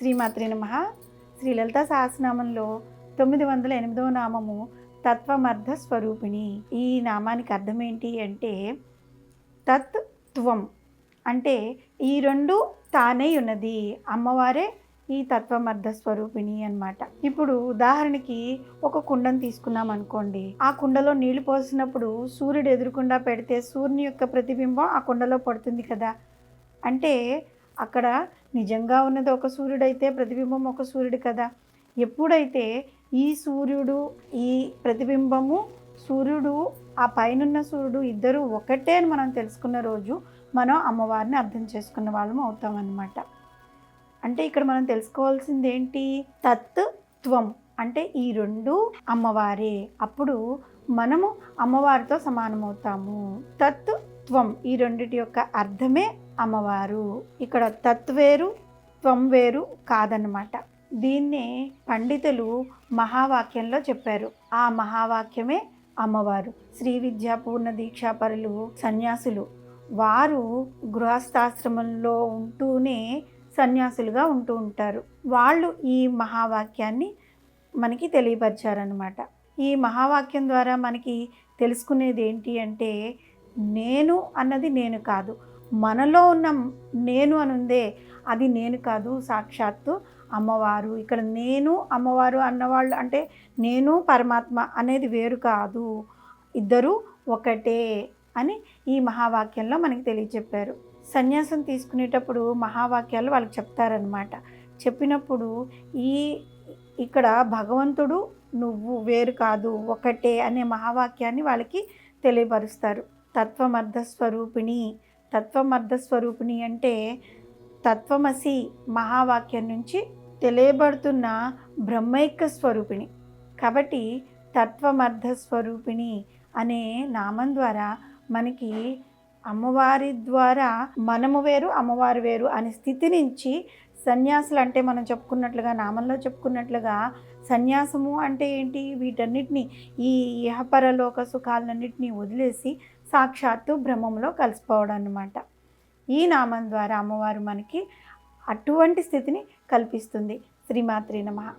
శ్రీమాత్రే నమః. శ్రీ లలితా సహస్రనామంలో 908వ నామము తత్వమర్థ స్వరూపిణి. ఈ నామానికి అర్థం ఏంటి అంటే తత్ త్వం, అంటే ఈ రెండు తానే ఉన్నది, అమ్మవారే ఈ తత్వమర్థ స్వరూపిణి అన్నమాట. ఇప్పుడు ఉదాహరణకి ఒక కుండను తీసుకున్నాం అనుకోండి. ఆ కుండలో నీళ్లు పోసినప్పుడు సూర్యుడు ఎదురుకుండా పెడితే సూర్యుని యొక్క ప్రతిబింబం ఆ కుండలో పడుతుంది కదా. అంటే అక్కడ నిజంగా ఉన్నది ఒక సూర్యుడైతే ప్రతిబింబం ఒక సూర్యుడు కదా. ఎప్పుడైతే ఈ సూర్యుడు ఈ ప్రతిబింబము సూర్యుడు ఆ పైనున్న సూర్యుడు ఇద్దరు ఒకటే అని మనం తెలుసుకున్న రోజు మనం అమ్మవారిని అర్థం చేసుకున్న వాళ్ళం అవుతాం అన్నమాట. అంటే ఇక్కడ మనం తెలుసుకోవాల్సింది ఏంటి? తత్ త్వం, అంటే ఈ రెండు అమ్మవారే, అప్పుడు మనము అమ్మవారితో సమానమవుతాము. తత్ త్వం, ఈ రెండిటి యొక్క అర్థమే అమ్మవారు. ఇక్కడ తత్ వేరు త్వం వేరు కాదన్నమాట. దీన్నే పండితులు మహావాక్యంలో చెప్పారు. ఆ మహావాక్యమే అమ్మవారు. శ్రీ విద్యా పూర్ణ దీక్షాపరులు సన్యాసులు, వారు గృహస్థాశ్రమంలో ఉంటూనే సన్యాసులుగా ఉంటూ ఉంటారు. వాళ్ళు ఈ మహావాక్యాన్ని మనకి తెలియపరిచారనమాట. ఈ మహావాక్యం ద్వారా మనకి తెలుసుకునేది ఏంటి అంటే నేను అన్నది నేను కాదు, మనలో ఉన్న నేను అని ఉందే అది నేను కాదు, సాక్షాత్తు అమ్మవారు. ఇక్కడ నేను అమ్మవారు అన్నవాళ్ళు అంటే నేను పరమాత్మ అనేది వేరు కాదు, ఇద్దరు ఒకటే అని ఈ మహావాక్యంలో మనకి తెలియచెప్పారు. సన్యాసం తీసుకునేటప్పుడు మహావాక్యాలు వాళ్ళకి చెప్తారనమాట. చెప్పినప్పుడు ఇక్కడ భగవంతుడు నువ్వు వేరు కాదు ఒకటే అనే మహావాక్యాన్ని వాళ్ళకి తెలియపరుస్తారు. తత్వమర్థ స్వరూపిణి. తత్వమర్థ స్వరూపిణి అంటే తత్వమసి మహావాక్యం నుంచి తెలియబడుతున్న బ్రహ్మైక్య స్వరూపిణి. కాబట్టి తత్వమర్థ స్వరూపిణి అనే నామం ద్వారా మనకి అమ్మవారి ద్వారా మనము వేరు అమ్మవారు వేరు అనే స్థితి నుంచి సన్యాసులు అంటే మనం చెప్పుకున్నట్లుగా నామంలో చెప్పుకున్నట్లుగా సన్యాసము అంటే ఏంటి? వీటన్నిటిని ఈ ఇహపరలోక సుఖాలన్నింటినీ వదిలేసి సాక్షాత్తు బ్రహ్మంలో కలిసిపోవడం అన్నమాట. ఈ నామం ద్వారా అమ్మవారు మనకి అటువంటి స్థితిని కల్పిస్తుంది. శ్రీమాత్రే నమః.